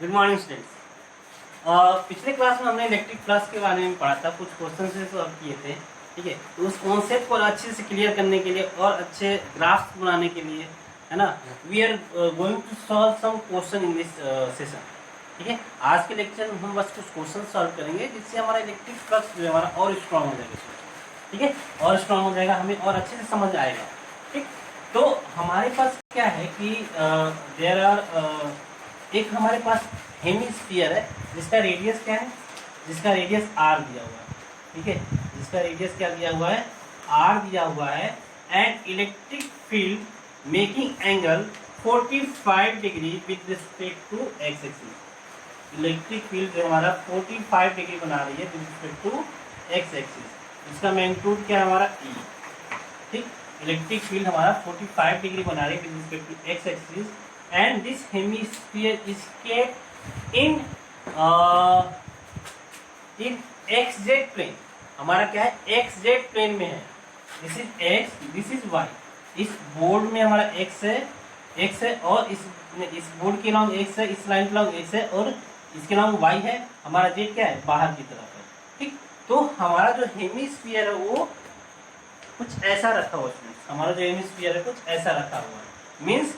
Good morning students. पिछले class में हमने इलेक्ट्रिक फ्लक्स के बारे में पढ़ा था, कुछ क्वेश्चन से सॉल्व किए थे। ठीक है, तो उस कॉन्सेप्ट को अच्छे से क्लियर करने के लिए और अच्छे ग्राफ्स बनाने के लिए, है ना, we are going to solve some question in this session. ठीक है, आज के लेक्चर में हम बस कुछ क्वेश्चन सॉल्व करेंगे जिससे हमारा इलेक्ट्रिक फ्लक्स जो है हमारा और स्ट्रांग हो जाएगा। ठीक है, और स्ट्रांग हो जाएगा, हमें और अच्छे से समझ आएगा। ठीक, तो हमारे पास क्या है कि देयर आर एक हमारे पास हेमिस्फीयर है जिसका रेडियस क्या है, जिसका रेडियस r दिया हुआ है। ठीक है, जिसका रेडियस क्या दिया हुआ है, r दिया हुआ है। And electric field making angle 45 degree with respect to x axis. Electric field जो हमारा 45 डिग्री बना रही है with respect to x axis. इसका मैग्नीट्यूड क्या है हमारा E। ठीक, इलेक्ट्रिक फील्ड हमारा 45 डिग्री बना रही है with respect to x axis and this hemisphere is kept in xz plane। हमारा क्या है, xz plane में है। This is x, this is y। इस बोर्ड में हमारा x है और इस बोर्ड के नाम x है, इस लाइन के नाम x है और इसके नाम y है। हमारा z क्या है, बाहर की तरफ है। ठीक, तो हमारा जो हेमिस्फीयर है वो कुछ ऐसा रखा हुआ है। हमारा जो हेमिस्फीयर है कुछ ऐसा रखा हुआ है, मीन्स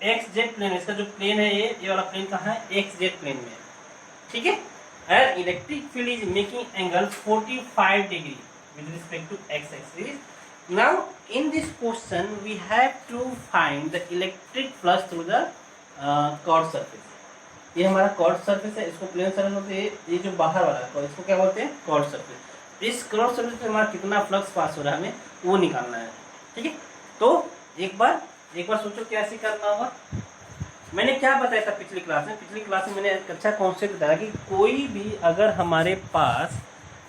एक्स जेड प्लेन। इसका जो प्लेन है ये वाला प्लेन कहाँ है, एक्स जेड प्लेन में है। ठीक है, and electric field is making angle 45 degree with respect to x axis. Now in this question we have to find the electric flux through the curved surface. ये हमारा curved surface है, इसको plane surface बोलते हैं। ये जो बाहर वाला है इसको क्या बोलते हैं, कर्व्ड सरफेस। इस कर्व्ड सरफेस पे हमारा कितना फ्लक्स पास हो रहा है हमें वो निकालना है। ठीक है, तो एक बार सोचो कैसे करना होगा। मैंने क्या बताया था पिछली क्लास में मैंने एक अच्छा कॉन्सेप्ट बताया कि कोई भी अगर हमारे पास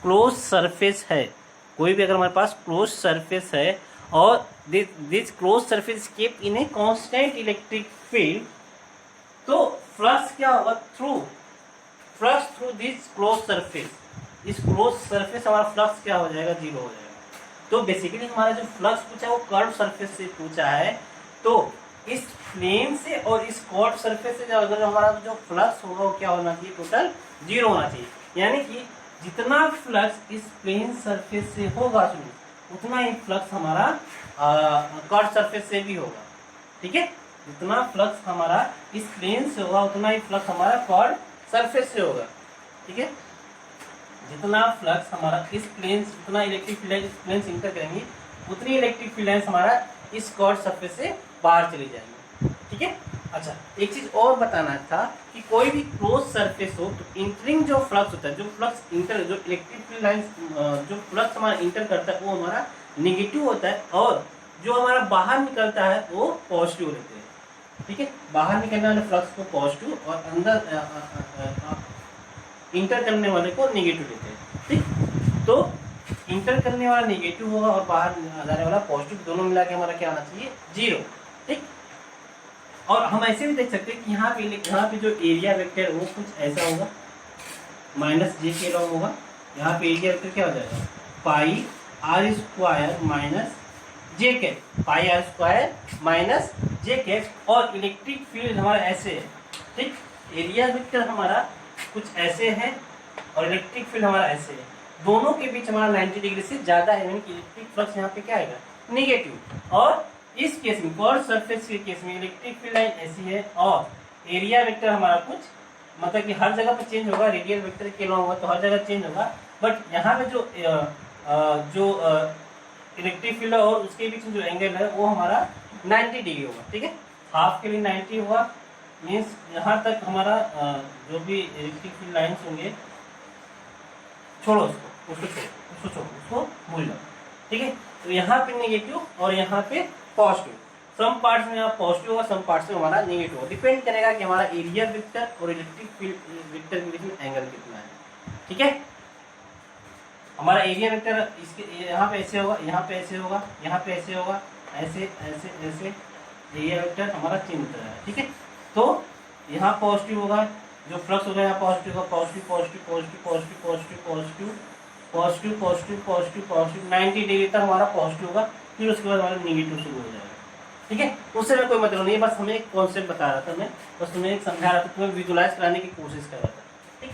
क्लोज सरफेस है, और this close surface keep in a constant electric field, तो फ्लक्स क्या होगा, थ्रू दिस क्लोज सरफेस। इस क्लोज सरफेस हमारा फ्लक्स क्या हो जाएगा, 0 हो जाएगा। तो बेसिकली हमारा जो फ्लक्स पूछा है वो कर्व सरफेस से पूछा है, तो इस प्लेन से और इस कर्व सरफेस से अगर हमारा जो फ्लक्स होगा वो क्या होना चाहिए, टोटल 0 होना चाहिए। यानी कि जितना फ्लक्स इस प्लेन सरफेस से होगा उतना ही फ्लक्स हमारा कर्व सरफेस से भी होगा। ठीक है, जितना फ्लक्स हमारा इस प्लेन से होगा उतना ही फ्लक्स हमारा कर्व सरफेस से होगा। ठीक है, जितना फ्लक्स हमारा इस प्लेन, जितना इलेक्ट्रिक फील्ड इस प्लेन से इंटर करेंगे उतनी इलेक्ट्रिक फील्ड हमारा इस कर्व सरफेस से बाहर चली जाएंगे। ठीक है, अच्छा एक चीज और बताना था कि कोई भी क्लोज सरफेस हो तो इंटरिंग जो फ्लक्स होता है, जो इलेक्ट्रिक फील्ड लाइन जो फ्लक्स हमारा इंटर करता है वो हमारा नेगेटिव होता है, और जो हमारा बाहर निकलता है वो पॉजिटिव रहते हैं। ठीक है, बाहर निकलने वाले फ्लक्स को पॉजिटिव और अंदर इंटर करने वाले को नेगेटिव लेते हैं। ठीक, तो इंटर करने वाला नेगेटिव होगा और बाहर जाने वाला पॉजिटिव, दोनों मिला के हमारा क्या होना चाहिए, 0। ठीक, और हम ऐसे भी देख सकते हैं कि यहाँ पे जो एरिया वेक्टर है वो कुछ ऐसा होगा, -j के लॉन्ग होगा। यहाँ पे एरिया वेक्टर क्या हो जाएगा, pi r square minus j cap, pi r square minus j cap. और इलेक्ट्रिक फील्ड हमारा ऐसे है। ठीक, एरिया वेक्टर हमारा कुछ ऐसे है और इलेक्ट्रिक फील्ड हमारा ऐसे है, दोनों के बीच हमारा 90 डिग्री से ज्यादा है, यानी कि इलेक्ट्रिक फ्लक्स यहाँ पे क्या आएगा, नेगेटिव। और इस केस में कर्व सरफेस के केस में इलेक्ट्रिक फील्ड लाइन ऐसी है और एरिया वेक्टर हमारा कुछ, मतलब कि हर जगह पे चेंज होगा, रेडियल वेक्टर के लॉन्ग होगा तो हर जगह चेंज होगा, बट यहाँ पे जो इलेक्ट्रिक फील्ड है और उसके बीच में जो एंगल है वो हमारा 90 डिग्री होगा। ठीक है, हाफ के लिए 90 होगा, मीन्स यहाँ तक हमारा जो भी इलेक्ट्रिक फील्ड लाइन्स होंगे, छोड़ो उसको भूल जाओ। ठीक है, तो यहाँ पे नेगेटिव और यहाँ पे पॉजिटिव, सम पार्ट्स में यहाँ पॉजिटिव होगा, सम पार्ट्स में हमारा नेगेटिव होगा। डिपेंड करेगा कि हमारा एरिया वेक्टर और इलेक्ट्रिक फील्ड वेक्टर के बीच में एंगल कितना है। ठीक है, हमारा एरिया वेक्टर इसके यहाँ पे ऐसे होगा, यहाँ पे ऐसे होगा, यहाँ पे ऐसे होगा, ऐसे ऐसे ऐसे एरिया वेक्टर हमारा चेंज होता है। ठीक है, तो यहाँ पॉजिटिव होगा, जो फ्लक्स होगा यहाँ पॉजिटिव होगा, positive positive positive positive positive positive positive positive positive positive 90 degree तक हमारा पॉजिटिव होगा, फिर उसके बाद हमारा नेगेटिव शुरू हो जाएगा। ठीक है, उससे मैं कोई मतलब नहीं है, बस हमें एक कॉन्सेप्ट बता रहा था मैं, बस तुम्हें एक समझा रहा था, तुम्हें विजुलाइज कराने की कोशिश कर रहा था। ठीक,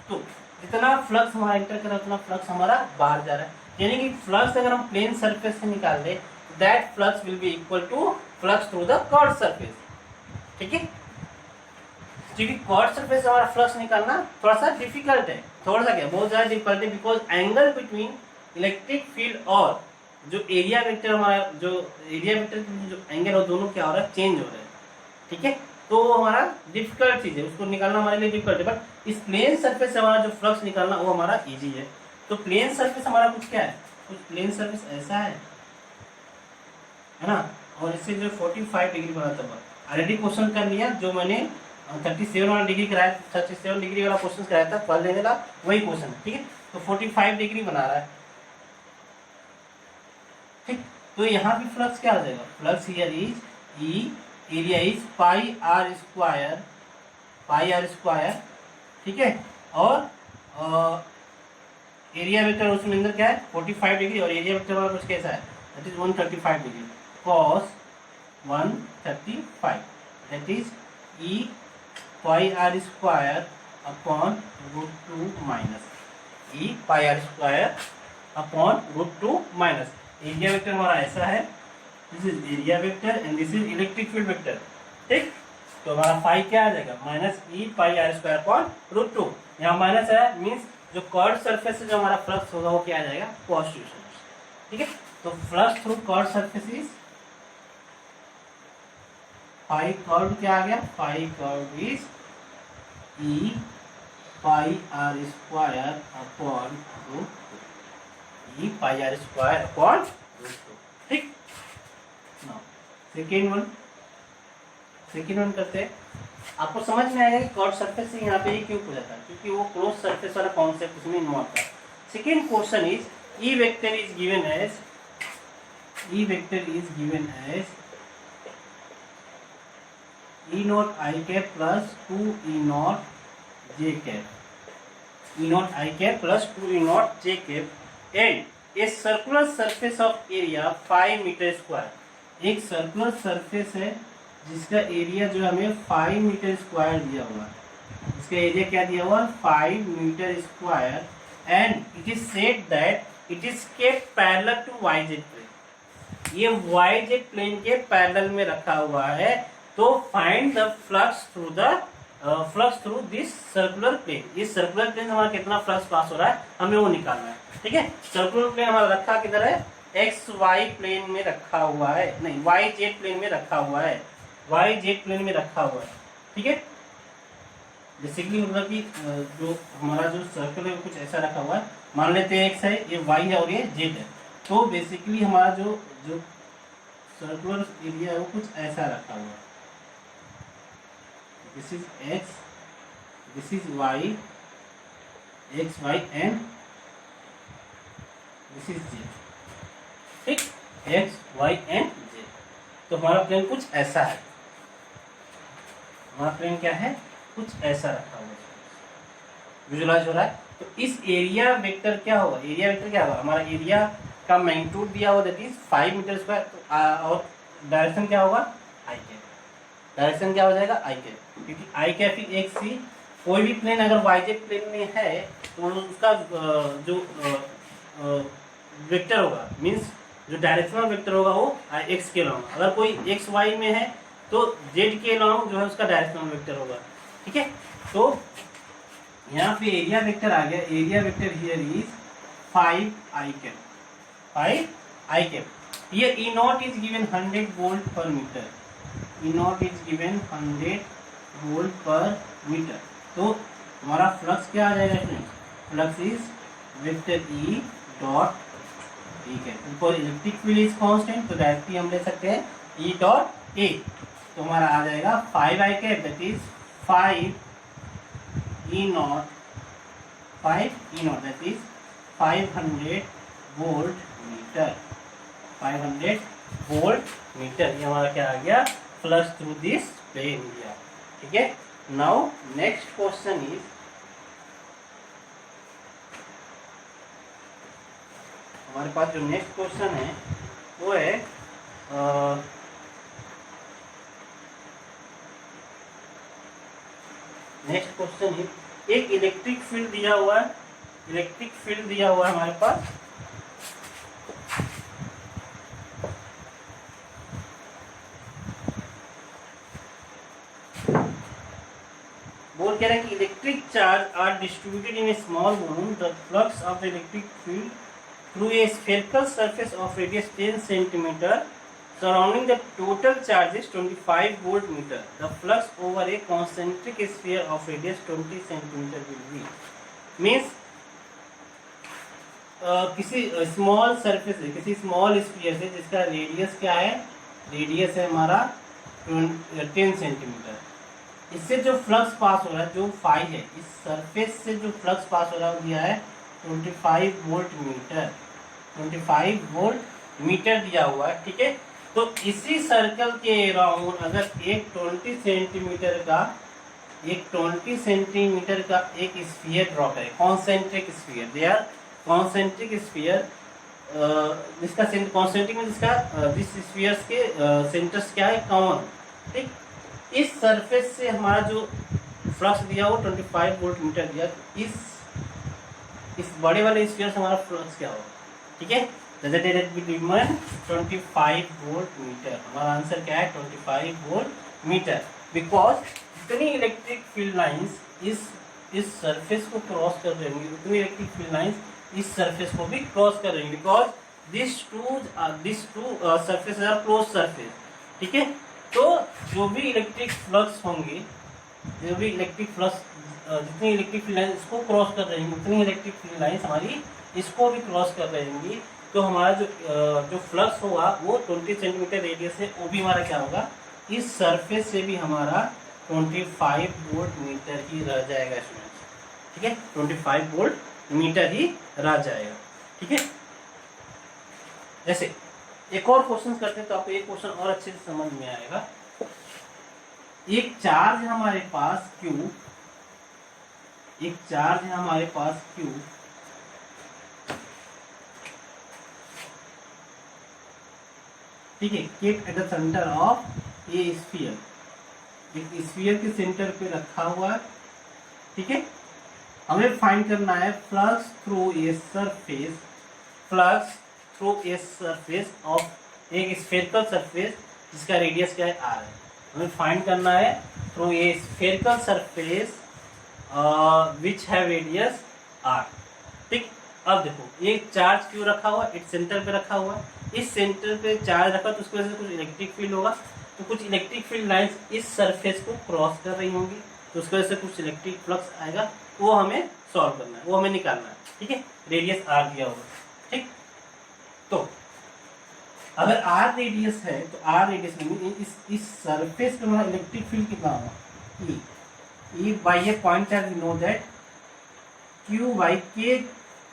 तो जितना फ्लक्स हमारा एंटर कर रहा है उतना फ्लक्स हमारा बाहर जा रहा है, यानी कि फ्लक्स अगर हम प्लेन सरफेस से निकाल दे, that flux will be equal to flux through the curve surface. ठीक है, क्योंकि कर्व सरफेस हमारा फ्लक्स निकालना थोड़ा सा डिफिकल्ट है, थोड़ा सा क्या बहुत ज्यादा डिफिकल्ट है, because angle between electric field और जो एरिया वेक्टर हमारा जो एरिया वेक्टर जो एंगल हो दोनों क्या हो रहा है, चेंज हो रहा है। ठीक है, तो हमारा डिफिकल्ट चीज है, उसको निकालना हमारे लिए डिफिकल्ट है, बट इस प्लेन सरफेस से हमारा जो फ्लक्स निकालना वो हमारा इजी है। तो प्लेन सरफेस हमारा कुछ क्या है, कुछ प्लेन सरफेस ऐसा है ना, और इससे जो 45 डिग्री बना था ऑलरेडी क्वेश्चन कर लिया, जो मैंने 37 वाला डिग्री कराया, 37 डिग्री वाला क्वेश्चन कराया था पहले वाला, वही क्वेश्चन है। ठीक है, तो 45 डिग्री बना रहा है। ठीक, तो यहाँ भी फ्लक्स क्या आ जाएगा, flux here is E, area is pi r square, pi r square. ठीक है, और एरिया वेक्टर उसमें अंदर क्या है 45 डिग्री, और एरिया वेक्टर वाला कुछ कैसा है, that is 135 degree, cos 135, that is E pi r square upon √2 minus E pi r square upon √2 minus. Area vector हमारा ऐसा है, this is area vector and this is electric field vector. ठीक, तो हमारा फाई क्या आ जाएगा, minus E pi r square upon √2, यहाँ माइनस है मीन्स जो कर्व सरफेस से जो हमारा फ्लक्स होगा वो क्या आ जाएगा, पॉजिटिव चार्ज। ठीक है, तो flux through curve surface is phi curve क्या आ गया, phi curve is E pi r square upon √2, E pi r square upon √2। ठीक, नाउ सेकेंड वन करते हैं। आपको समझ में आएगा कि कर्व सरफेस से यहाँ पे ये क्यों पूछा था, क्योंकि वो क्लोज सरफेस वाला कॉन्सेप्ट उसमें इन्वॉल्व था। Second question is E vector is given as, E vector is given as E naught I cap plus 2 E naught J cap, E naught I cap plus 2 E naught J cap and a circular surface of area 5 metre square. एक circular surface है जिसका area जो हमें 5 metre square दिया हुआ है, इसका area क्या दिया हुआ है 5 metre square, and it is said that it is kept parallel to Y Z plane, ये वाई जेड प्लेन के पैरेलल में रखा हुआ है। तो find the flux through this circular plane, इस सर्कुलर प्लेन हमारा कितना फ्लक्स पास हो रहा है हमें वो निकालना है। ठीक है, सर्कुलर प्लेन हमारा रखा किधर है, एक्स वाई प्लेन में रखा हुआ है, नहीं वाई जेड प्लेन में रखा हुआ है, वाई जेड प्लेन में रखा हुआ है। ठीक है, बेसिकली मतलब कि जो हमारा जो सर्कल है कुछ ऐसा रखा हुआ है, मान लेते हैं एक्स है, ये वाई है और ये जेड है, तो बेसिकली हमारा जो सर्कुलर एरिया है वो कुछ ऐसा रखा हुआ है, this is X, this is Y, X Y and this is Z. ठीक, एक्स वाई एंड जेड, तो हमारा प्लेन कुछ ऐसा है, हमारा प्लेन क्या है कुछ ऐसा रखा हुआ है, विजुलाइज हो रहा है। तो इस एरिया वेक्टर क्या होगा, एरिया वेक्टर क्या होगा, हमारा एरिया का मैग्नीट्यूड दिया हुआ दैट इज 5 मीटर स्क्वायर, और डायरेक्शन क्या होगा आई कैप, डायरेक्शन क्या हो जाएगा आई कैप, क्योंकि आई कैप इज एक्स सी, कोई भी प्लेन अगर वाई जेड प्लेन में है तो उसका जो वेक्टर होगा मीन्स जो डायरेक्शनल वेक्टर होगा वो एक्स के लॉन्ग, अगर कोई एक्स वाई में है तो जेड के लॉन्ग जो है उसका डायरेक्शनल वेक्टर होगा। ठीक है, तो यहाँ पे एरिया वेक्टर आ गया, area vector here is 5 i cap, 5 i cap. Here E naught is given 100 volt per metre, E naught is given 100 volt per metre, तो हमारा फ्लक्स क्या आ जाएगा इसमें, flux is vector E dot, ठीक है, because electric field is constant तो directly हम ले सकते हैं ई डॉट ए, तो हमारा आ जाएगा 5 i cap that is 5 E naught, 5 E naught that is 500 volt metre, 500 volt metre, ये हमारा क्या आ गया flux through this plane area. ठीक है, नाउ नेक्स्ट क्वेश्चन इज, हमारे पास जो नेक्स्ट क्वेश्चन है वो है नेक्स्ट क्वेश्चन है, एक इलेक्ट्रिक फील्ड दिया हुआ है, इलेक्ट्रिक फील्ड दिया हुआ है हमारे पास, बोल कह रहा है कि electric charge are distributed in a small volume, the flux of the electric field through a spherical surface of radius 10 centimetre surrounding the total charge is 25 volt meter. The flux over a concentric sphere of radius 20 centimeter will be. Means किसी small surface है, किसी small sphere से जिसका radius क्या है, radius है हमारा 10 centimetre, इससे जो फ्लक्स पास हो रहा है, जो फाई है, इस सरफेस से जो फ्लक्स पास हो रहा है वो दिया है 25 वोल्ट मीटर, 25 वोल्ट मीटर दिया हुआ है। ठीक है, तो इसी सर्कल के अराउंड अगर एक 20 सेंटीमीटर का एक स्फीयर ड्रॉप है, concentric sphere, they are concentric sphere, जिसका कॉन्सेंट्रिक में जिस स्फीयर्स के सेंटर्स क्या है, कॉमन। ठीक, इस सरफेस से हमारा जो फ्लक्स दिया वो 25 वोल्ट मीटर दिया, इस बड़े वाले स्फीयर से हमारा फ्लक्स क्या होगा। ठीक है, 25 वोल्ट मीटर, हमारा आंसर क्या है 25 वोल्ट मीटर। बिकॉज जितनी इलेक्ट्रिक फील्ड लाइंस इस सरफेस को क्रॉस कर रही होंगी, उतनी इलेक्ट्रिक फील्ड लाइंस इस सरफेस को भी क्रॉस कर रही होंगी, because this two surface are close surface. ठीक है, तो जो भी इलेक्ट्रिक फ्लक्स होंगे, जो भी इलेक्ट्रिक फ्लक्स, जितनी इलेक्ट्रिक फील्ड लाइंस इसको क्रॉस कर रही होंगी, उतनी इलेक्ट्रिक फील्ड लाइंस हमारी इसको भी क्रॉस कर रही होंगी, तो हमारा जो फ्लक्स होगा वो 20 सेंटीमीटर रेडियस है, वो भी हमारा क्या होगा, इस सरफेस से भी हमारा 25 वोल्ट मीटर ही रह जाएगा स्टूडेंट्स। ठीक है, 25 वोल्ट मीटर ही रह जाएगा। ठीक है, जैसे एक और क्वेश्चन करते हैं तो आपको एक क्वेश्चन और अच्छे से समझ में आएगा। एक चार्ज है हमारे पास Q, एक चार्ज है हमारे पास Q, ठीक है, kept at the centre of a sphere, एक स्फीयर के सेंटर पे रखा हुआ है। ठीक है, हमें फाइंड करना है flux through a surface, flux through a surface of एक स्फेरिकल सरफेस जिसका रेडियस क्या है r है। हमें फाइंड करना है through a spherical surface which have radius r। ठीक, अब देखो एक चार्ज क्यों रखा हुआ, इस सेंटर पे रखा हुआ है, इस सेंटर पे चार्ज रखा तो उसकी वजह से कुछ इलेक्ट्रिक फील्ड होगा, तो कुछ इलेक्ट्रिक फील्ड लाइंस इस सरफेस को क्रॉस कर रही होंगी, तो उसकी वजह से कुछ इलेक्ट्रिक फ्लक्स आएगा, वो हमें सॉल्व करना है, वो हमें निकालना है। ठीक है, रेडियस r दिया होगा। ठीक, तो अगर r रेडियस है तो r रेडियस में इस सरफेस पे हमारा इलेक्ट्रिक फील्ड कितना होगा, E by a point charge, we know that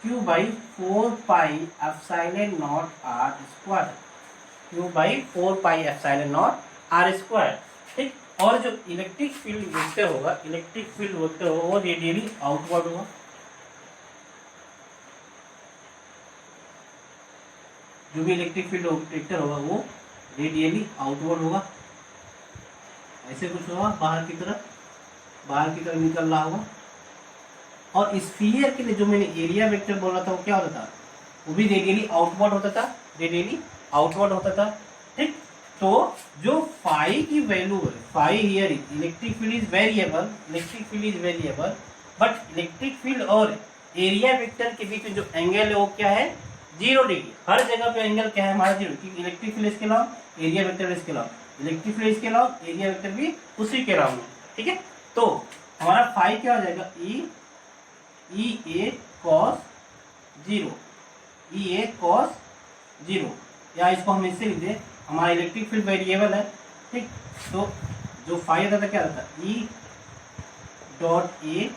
Q by 4 pi epsilon naught r square, Q by 4 pi epsilon naught r square। ठीक, और जो इलेक्ट्रिक फील्ड वेक्टर होगा, इलेक्ट्रिक फील्ड वेक्टर होगा वो रेडियली आउटवर्ड होगा, जो भी इलेक्ट्रिक फील्ड वेक्टर होगा वो रेडियली आउटवर्ड होगा, ऐसे कुछ होगा, बाहर की तरफ निकल रहा होगा। और स्फीयर के लिए जो मैंने एरिया वेक्टर बोला था वो क्या होता था, वो भी रेडियली आउटवर्ड होता था, रेडियली आउटवर्ड होता था। ठीक, तो जो फाई की वैल्यू है, phi here electric field is variable, electric field is variable, but electric field और एरिया वेक्टर के बीच में जो एंगल है वो क्या है, 0 डिग्री। हर जगह पे एंगल क्या है हमारा 0, क्योंकि इलेक्ट्रिक फील्ड इसके अलावा, एरिया वेक्टर इसके अलावा, इलेक्ट्रिक फील्ड इसके अलावा, एरिया वेक्टर भी उसी के अलावा। ठीक है, तो हमारा फाई क्या हो जाएगा, ई ए कॉस 0, ई ए कॉस 0, या इसको हम इससे लिख दें, हमारा इलेक्ट्रिक फील्ड वेरिएबल है। ठीक, तो जो फाई होता था क्या होता है, E dot A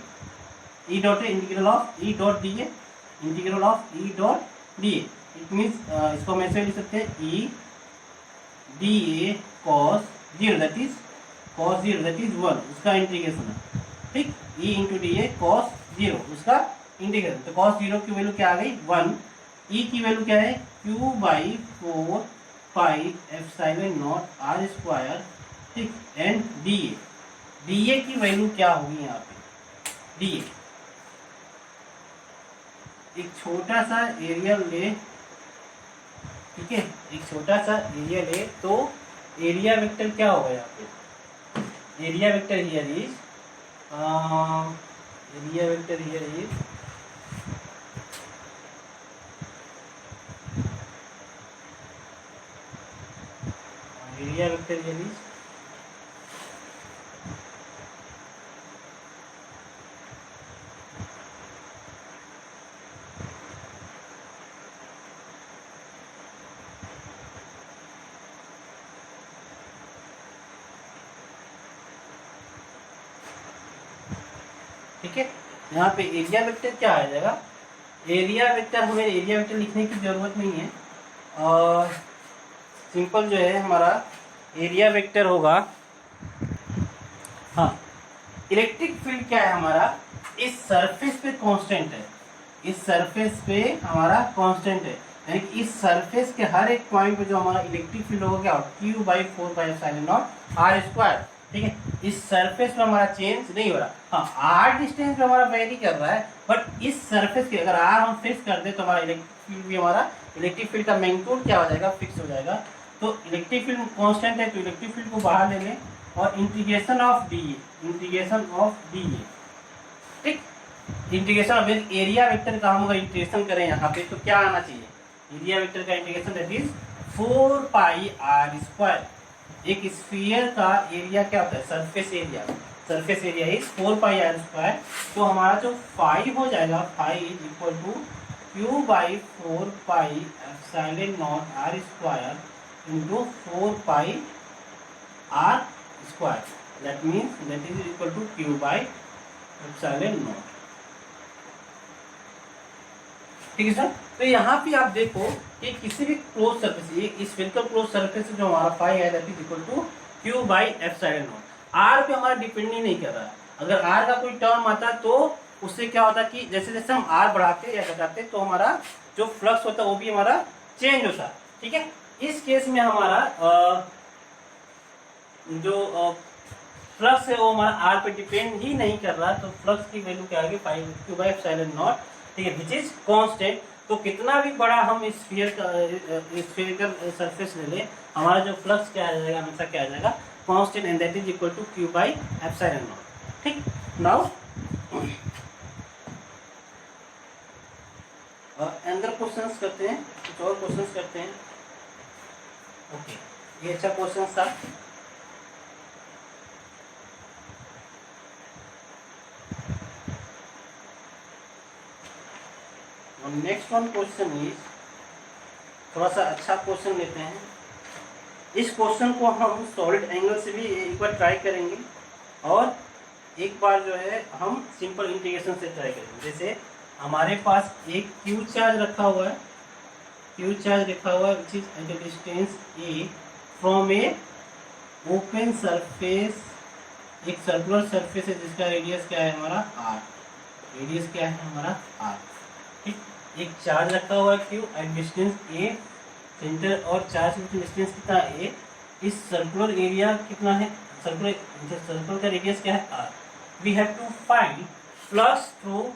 integral of E dot d A, integral of E dot d A. It means इसको हम ऐसे लिख सकते हैं, E D A cos 0 that is 1, उसका इंटीग्रेशन है। ठीक, E into D A cos 0 उसका इंटीग्रेशन, तो कॉस 0 की वैल्यू क्या आ गई 1, ई की वैल्यू क्या है Q by 4 pi epsilon not r square. ठीक, एंड डी डीए की वैल्यू क्या होगी यहाँ पे, डीए एक छोटा सा एरिया ले, ठीक है, एक छोटा सा एरिया ले तो एरिया वेक्टर क्या होगा यहाँ पे, area vector here is area vector here is area vector here is ठीक है। यहाँ पे एरिया वेक्टर क्या आ जाएगा, एरिया वेक्टर, हमें एरिया वेक्टर लिखने की जरूरत नहीं है और सिंपल जो है हमारा एरिया वेक्टर होगा, हाँ इलेक्ट्रिक फील्ड क्या है हमारा, इस सरफेस पे कांस्टेंट है, इस सरफेस पे हमारा कांस्टेंट है, यानी कि इस सरफेस के हर एक पॉइंट पे जो हमारा इलेक्ट्रिक फील्ड होगा क्या, Q/4πε0r², ठीक है। इस सरफेस पे हमारा चेंज नहीं हो रहा, हाँ आर डिस्टेंस पे हमारा वेरी कर रहा है, बट इस सरफेस के अगर आर हम फिक्स कर दे तो हमारा इलेक्ट्रिक फील्ड भी, हमारा इलेक्ट्रिक फील्ड का मैग्नीट्यूड क्या हो जाएगा, फिक्स हो जाएगा। तो इलेक्ट्रिक फील्ड कांस्टेंट है तो इलेक्ट्रिक फील्ड को बाहर ले लें और इंटीग्रेशन ऑफ डी ए, ठीक, इंटीग्रेशन ऑफ एरिया वेक्टर का हम अगर इंटीग्रेशन करें यहाँ पे तो क्या आना चाहिए, एरिया वेक्टर का इंटीग्रेशन दैट इज 4πr²। एक स्फीयर का एरिया क्या होता है, सरफेस एरिया इज 4πr², तो हमारा जो फाई हो जाएगा, phi is equal to Q/4πε0r² into 4πr², that means that is equal to Q/ε0, ठीक है सर। तो यहाँ पे आप देखो कि किसी भी क्लोज सरफेस, ये स्फेरिकल क्लोज सरफेस जो हमारा फाई है that is equal to Q/ε0, r पे हमारा डिपेंड ही नहीं कर रहा है। अगर आर का कोई टर्म आता तो उससे क्या होता कि जैसे जैसे हम आर बढ़ाते या घटाते तो हमारा जो फ्लक्स होता है वो भी हमारा चेंज होता, ठीक है। इस केस में हमारा जो फ्लक्स है वो हमारा आर पे डिपेंड ही नहीं कर रहा, तो फ्लक्स की वैल्यू क्या आएगी, Q/ε0, ठीक है, विच इज कांस्टेंट। तो कितना भी बड़ा हम स्फीयरिकल सरफेस ले ले, हमारा जो फ्लक्स क्या आ जाएगा, हमेशा क्या आ जाएगा, constant, and that is equal to Q/ε0, ठीक। नाउ अंदर क्वेश्चंस करते हैं, कुछ और क्वेश्चंस करते हैं। ओके, ये अच्छा क्वेश्चन था। नेक्स्ट वन क्वेश्चन इज, थोड़ा सा अच्छा क्वेश्चन लेते हैं। इस क्वेश्चन को हम सॉलिड एंगल से भी एक बार ट्राई करेंगे और एक बार जो है हम सिंपल इंटीग्रेशन से ट्राई करेंगे। जैसे हमारे पास एक क्यू चार्ज रखा हुआ है, which is at a distance a from a open surface, एक सर्कुलर सरफेस है जिसका रेडियस क्या है हमारा r, रेडियस क्या है हमारा r, ठीक। एक चार्ज रखा हुआ है Q at distance A, centre और चार्ज की डिस्टेंस कितना ए, इस सर्कुलर एरिया कितना है, सर्कुलर का रेडियस क्या है r। We have to find flux through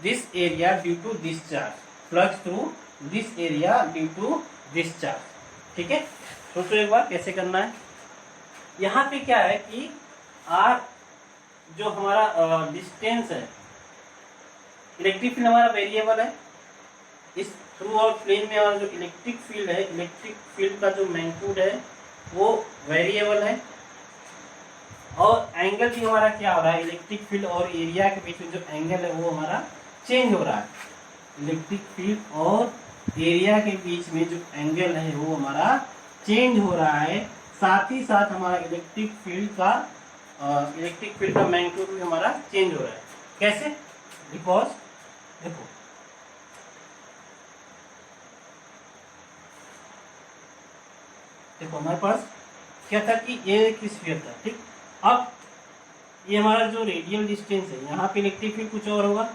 this area due to this charge, flux through this area due to this charge, ठीक है। सोचो एक बार कैसे करना है। यहाँ पे क्या है कि r जो हमारा डिस्टेंस है, इलेक्ट्रिक फील्ड हमारा वेरिएबल है, इस थ्रू आउट प्लेन में हमारा जो इलेक्ट्रिक फील्ड है, इलेक्ट्रिक फील्ड का जो मैग्नीट्यूड है वो वेरिएबल है, और एंगल भी हमारा क्या हो रहा है, इलेक्ट्रिक फील्ड और एरिया के बीच में जो एंगल है वो हमारा चेंज हो रहा है। इलेक्ट्रिक फील्ड और एरिया के बीच में जो एंगल है वो हमारा चेंज हो रहा है, साथ ही साथ हमारा इलेक्ट्रिक फील्ड का मैग्नीट्यूड भी हमारा चेंज हो रहा है। कैसे? बिकॉज देखो हमारे पास क्या था कि ये एक स्फीयर था, ठीक। अब ये हमारा जो रेडियल डिस्टेंस है, यहाँ पे इलेक्ट्रिक फील्ड कुछ और होगा,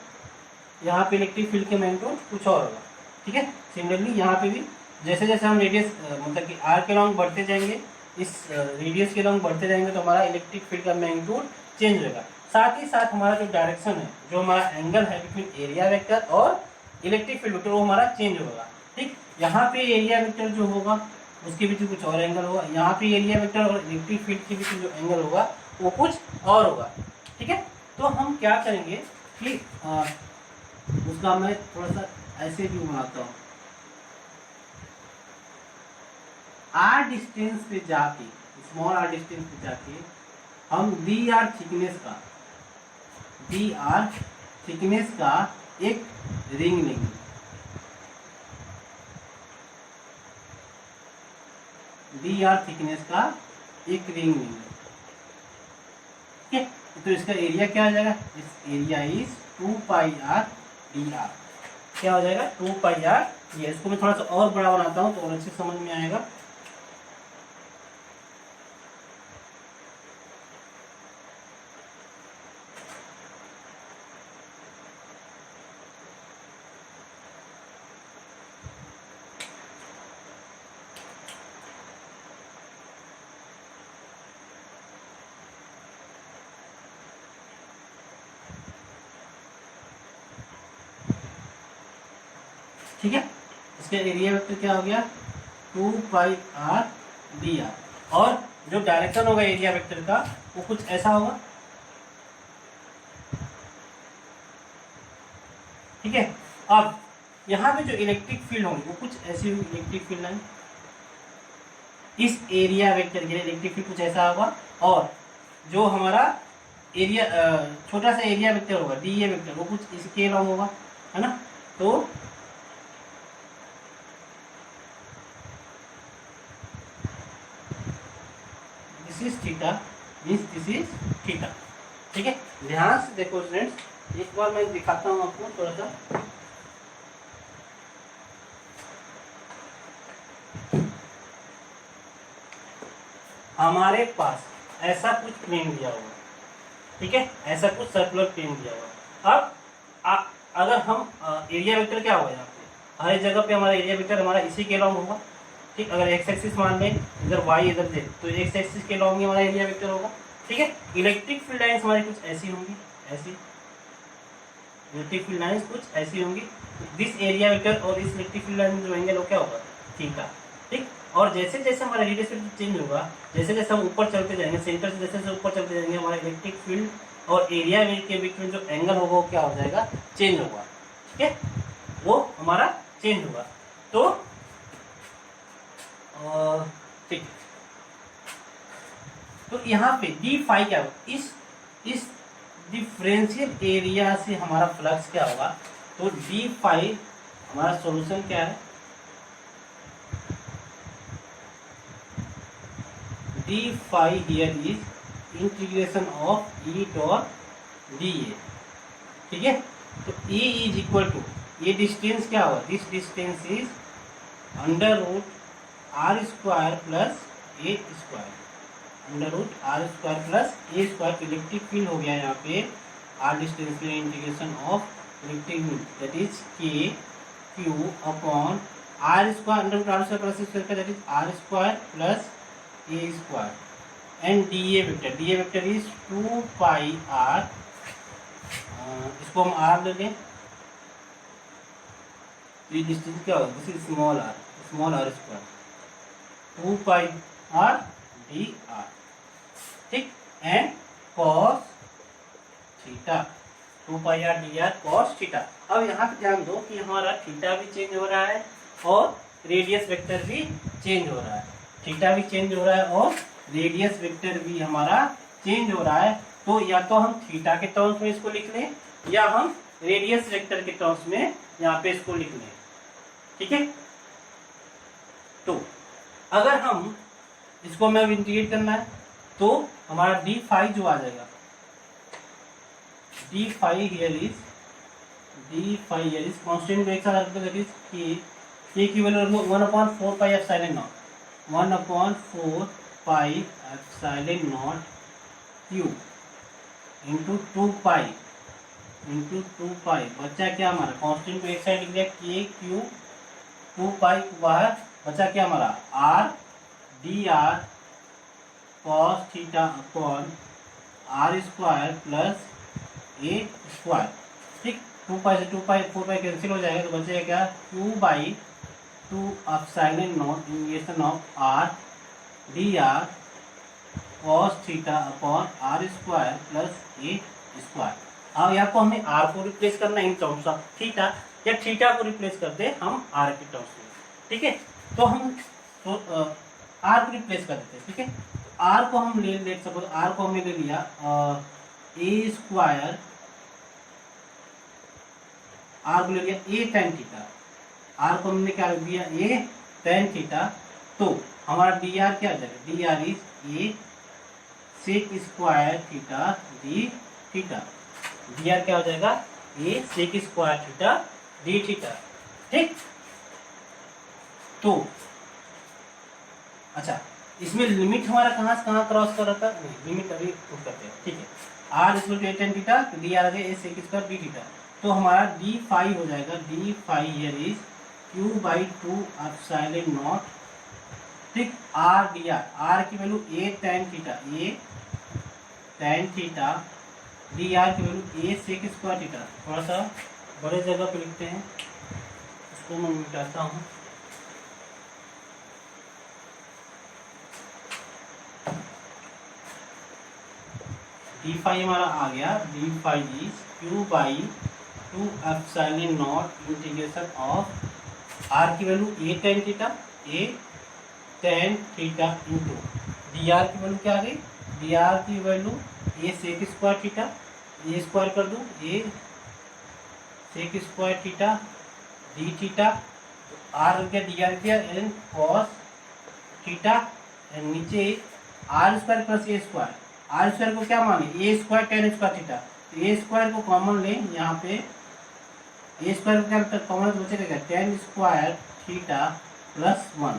यहाँ पे इलेक्ट्रिक फील्ड के मैग्नीट्यूड कुछ और होगा, ठीक है। सिमिलरली यहाँ पे भी जैसे जैसे हम रेडियस मतलब कि आर के लॉन्ग बढ़ते जाएंगे, इस रेडियस के लॉन्ग बढ़ते जाएंगे तो हमारा इलेक्ट्रिक फील्ड का मैग्नीट्यूड चेंज होगा। साथ ही साथ हमारा जो डायरेक्शन है, जो हमारा एंगल है बिटवीन एरिया वेक्टर और इलेक्ट्रिक फील्ड वेक्टर, वो हमारा चेंज होगा। ठीक, यहाँ पे एरिया वेक्टर जो होगा उसके बीच में कुछ और एंगल होगा, यहाँ पे एरिया वेक्टर और इलेक्ट्रिक फील्ड के बीच में जो एंगल होगा वो कुछ और होगा। ठीक है, तो हम क्या करेंगे कि उसका मैं थोड़ा सा ऐसे भी बनाता हूँ। आर डिस्टेंस पे जाके, स्मॉल आर डिस्टेंस पे जाके हम डी आर थिकनेस का एक रिंग लेंगे। डी आर थिकनेस का एक रिंग लेंगे। ठीक है, तो इसका एरिया क्या आ जाएगा? इस area is 2 pi r d r. क्या हो जाएगा? 2 पाई आर। ये इसको मैं थोड़ा सा और बड़ा बनाता हूँ तो और अच्छे समझ में आएगा। ठीक है, इसका एरिया वेक्टर क्या हो गया? 2 पाई आर डी आर। और जो डायरेक्शन होगा एरिया वेक्टर का वो कुछ ऐसा होगा। ठीक है, अब यहाँ पे जो इलेक्ट्रिक फील्ड होंगी वो कुछ ऐसी होगी। इलेक्ट्रिक फील्ड लाइन इस एरिया वेक्टर के लिए इलेक्ट्रिक फील्ड कुछ ऐसा होगा, और जो हमारा एरिया छोटा सा एरिया वेक्टर होगा डी ए वेक्टर, वो कुछ इसके अलॉन्ग होगा, है ना। तो this is theta, means this is theta. ठीक है, ध्यान से देखो स्टूडेंट्स, एक बार मैं दिखाता हूँ आपको थोड़ा सा। हमारे पास ऐसा कुछ प्लेन दिया हुआ, ठीक है, ऐसा कुछ सर्कुलर प्लेन दिया हुआ। अब अगर हम एरिया वेक्टर क्या होगा यहाँ पे, हर एक जगह पे हमारा एरिया वेक्टर हमारा इसी के अलॉन्ग होगा। ठीक, अगर एक्स एक्सिस मान लें, इधर वाई इधर जेड, तो एक्स एक्सिस के अलॉन्ग ही हमारा एरिया वेक्टर होगा। ठीक है, इलेक्ट्रिक फील्ड लाइन्स हमारी कुछ ऐसी होंगी, ऐसी इलेक्ट्रिक फील्ड लाइन्स कुछ ऐसी होंगी। दिस एरिया वेक्टर और इस इलेक्ट्रिक फील्ड लाइन जो एंगल वो क्या होगा? थीटा। ठीक, और जैसे जैसे हमारा रेडियस चेंज होगा, जैसे जैसे हम ऊपर चलते जाएंगे, सेंटर से जैसे जैसे ऊपर चलते जाएंगे, हमारा इलेक्ट्रिक फील्ड और एरिया के बीच में जो एंगल होगा वो क्या हो जाएगा? चेंज होगा। ठीक है, वो हमारा चेंज होगा। तो ठीक, तो यहाँ पे डी फाई क्या होगा? इस डिफरेंशियल एरिया से हमारा फ्लक्स क्या होगा? तो डी फाई हमारा सॉल्यूशन क्या है? D phi here is integration of E dot d A. ठीक है, तो ए इज इक्वल टू, ये डिस्टेंस क्या होगा? This distance is under root r square plus a square, under root r square plus a square. Electric field हो गया यहाँ पे आर डिस्टेंस में integration of electric field, that is k q upon r square, under root r square plus a square, that is r square plus a square. And d A vector is 2 pi r, इसको हम r ले लें, ये distance क्या होगा? This is small r square, 2 pi r d r. ठीक, and cos theta, 2 pi r d r cos theta. अब यहाँ पे ध्यान दो कि हमारा थीटा भी चेंज हो रहा है और रेडियस वेक्टर भी चेंज हो रहा है। थीटा भी चेंज हो रहा है और रेडियस वेक्टर भी हमारा चेंज हो रहा है। तो या तो हम थीटा के टर्म्स में इसको लिख लें या हम रेडियस वेक्टर के टर्म्स में यहाँ पे इसको लिख लें। ठीक है, तो अगर हम इसको हमें इंटीग्रेट करना है तो हमारा डी फाई जो आ जाएगा, d phi here is constant को एक साथ रख दो, दैट इज के की value 1/4 pi epsilon naught, 1/4 pi epsilon naught Q into 2 pi बचा क्या हमारा? कांस्टेंट को एक साइड लिख दिया, के क्यू 2 पाई बाहर बचा क्या हमारा? R d r cos theta upon r square plus a square. ठीक, 2 पाई से 2 पाई 4 पाई कैंसिल हो जाएगा, तो बचेगा क्या, Q by 2 epsilon naught integration of r d r cos theta upon r square plus a square. अब या तो हमें आर को रिप्लेस करना इन टर्म्स ऑफ थीटा, या थीटा को रिप्लेस कर दे हम आर के टर्म्स में। ठीक है, तो हम आर को रिप्लेस कर देते हैं। ठीक है, आर को हम ले सपोज आर को हमने ले लिया ए स्क्वायर, आर को ले लिया ए टेन थीटा, आर को हमने क्या दिया ए टेन थीटा, तो हमारा डी आर क्या आ जाएगा, d r is a sec square theta d theta. D r क्या हो जाएगा, a sec square theta d theta. ठीक, तो अच्छा, इसमें लिमिट हमारा कहाँ से कहाँ क्रॉस कर रहा था, लिमिट अभी प्रूव करते हैं। ठीक है, r equal to a tan theta, तो डी आर आ गया a sec square d theta, तो हमारा डी फाइव हो जाएगा, d phi here is Q by 2 epsilon naught. ठीक, आर डी आर की value a tan theta, a tan theta, d r की value a sec square theta. थोड़ा सा बड़े जगह पे लिखते हैं, इसको मैं मिटाता हूँ। डी फाइव हमारा आ गया, d phi is Q by 2 epsilon naught integration of r की value a tan theta, a tan theta into d r की वैल्यू क्या आ गई, डी आर की value a sec square theta, a square कर दूं, a sec square theta d theta, r क्या d r क्या एन कॉस थीटा, नीचे r square plus a square, r square को क्या माने a square ten square theta, तो ए square को कॉमन ले, यहाँ पे ए स्क्वायर को क्या कॉमन बचेगा, टेन स्क्वायर थीटा प्लस 1,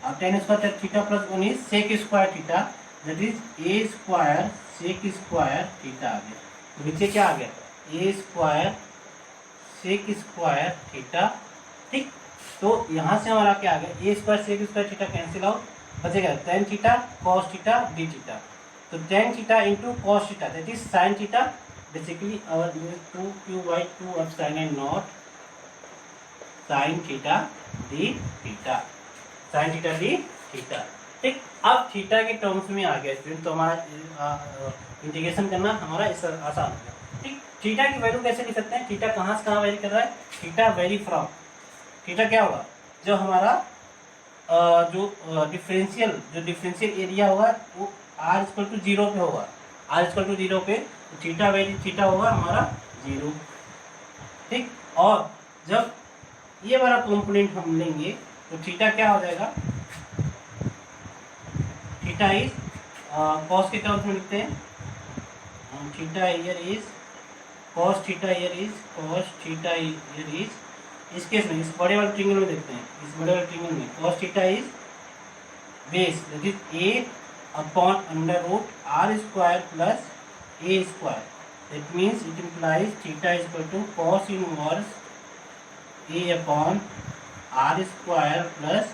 अब tan square theta plus 1 is sec square theta, that is a square sec square theta आ गया। नीचे क्या आ गया, a square sec square theta. ठीक, तो यहाँ से हमारा क्या आ गया, a square sec square theta cancel out, बचेगा tan theta cos theta d theta, तो tan theta into cos theta that is sine theta, basically our 2 q by 2 epsilon not sine theta d theta, sine theta d theta. ठीक, अब theta के terms में आ गया student, तो हमारा integration करना हमारा इस आसान हो गया। ठीक, थीटा की वैल्यू कैसे लिख सकते हैं, थीटा कहाँ से कहाँ वेरी कर रहा है, थीटा वेरी फ्रॉम, थीटा क्या होगा, जो हमारा जो डिफरेंशियल एरिया होगा वो आर इक्वल टू 0 पे होगा, आर इक्वल टू 0 पे, तो थीटा वेरी थीटा होगा हमारा 0। ठीक, और जब ये वाला कंपोनेंट हम लेंगे तो थीटा क्या हो जाएगा, थीटा इज कॉस के टर्म्स में लिखते हैं, theta here is cos theta here is cos theta here is, इस केस में इस बड़े वाले ट्रिंगल में देखते हैं, इस बड़े वाले ट्रिंगल में cos theta is base that is a upon under root r square plus a square, that means it implies theta is equal to cos inverse a upon r square plus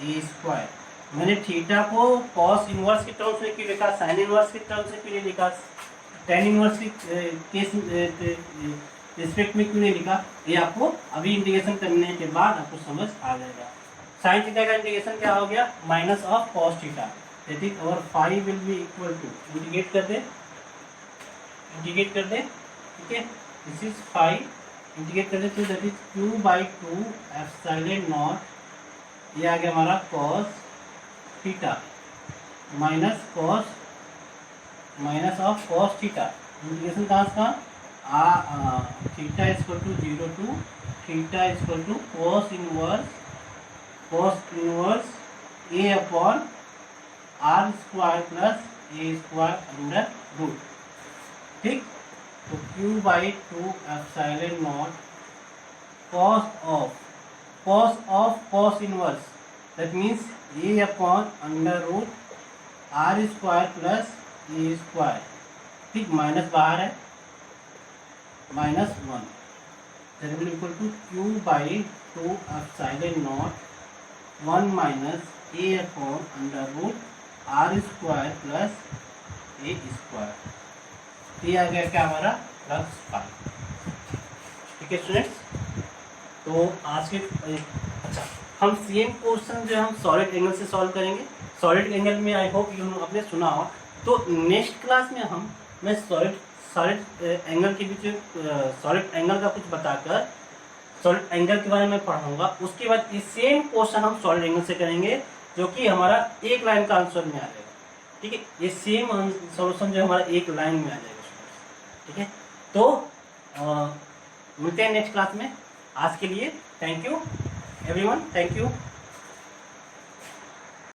a square. मैंने theta को cos inverse के terms में क्यों लिखा, sine inverse के terms में क्यों नहीं लिखा, टेन इनवर्स की केस रिस्पेक्ट में क्यों नहीं लिखा, ये आपको अभी इंटीग्रेशन करने के बाद आपको समझ आ जाएगा। साइन थीटा का इंटीग्रेशन क्या हो गया, minus of cos theta, that is और 5 will be equal to, integrate कर दे, ठीक है, दिस इज 5, इंटीग्रेट कर दे, तो that is Q by 2 epsilon naught, ये आ गया हमारा cos theta minus of cos theta, integration कहाँ से कहाँ, theta is equal to 0 to theta is equal to cos inverse a upon r square plus a square under root. ठीक, तो Q by 2 epsilon naught cos inverse, that means a upon under root r square plus a square. ठीक, minus बाहर है, -1, that will equal to Q by 2 epsilon naught 1 minus a upon under root r square plus a square. तो ये आ गया क्या हमारा flux phi. ठीक है स्टूडेंट्स, तो आज के अच्छा हम सेम क्वेश्चन जो हम सॉलिड एंगल से सॉल्व करेंगे। सॉलिड एंगल में आई होप यू आपने सुना हो। तो नेक्स्ट क्लास में मैं सॉलिड सॉलिड एंगल के बीच सॉलिड एंगल का कुछ बताकर सॉलिड एंगल के बारे में पढ़ाऊंगा। उसके बाद ये सेम क्वेश्चन हम सॉलिड एंगल से करेंगे, जो कि हमारा एक लाइन का आंसर में आ जाएगा। ठीक है, ये सेम सॉल्यूशन जो हमारा एक लाइन में आ जाएगा। ठीक है, तो मिलते हैं नेक्स्ट क्लास में। आज के लिए thank you everyone, thank you.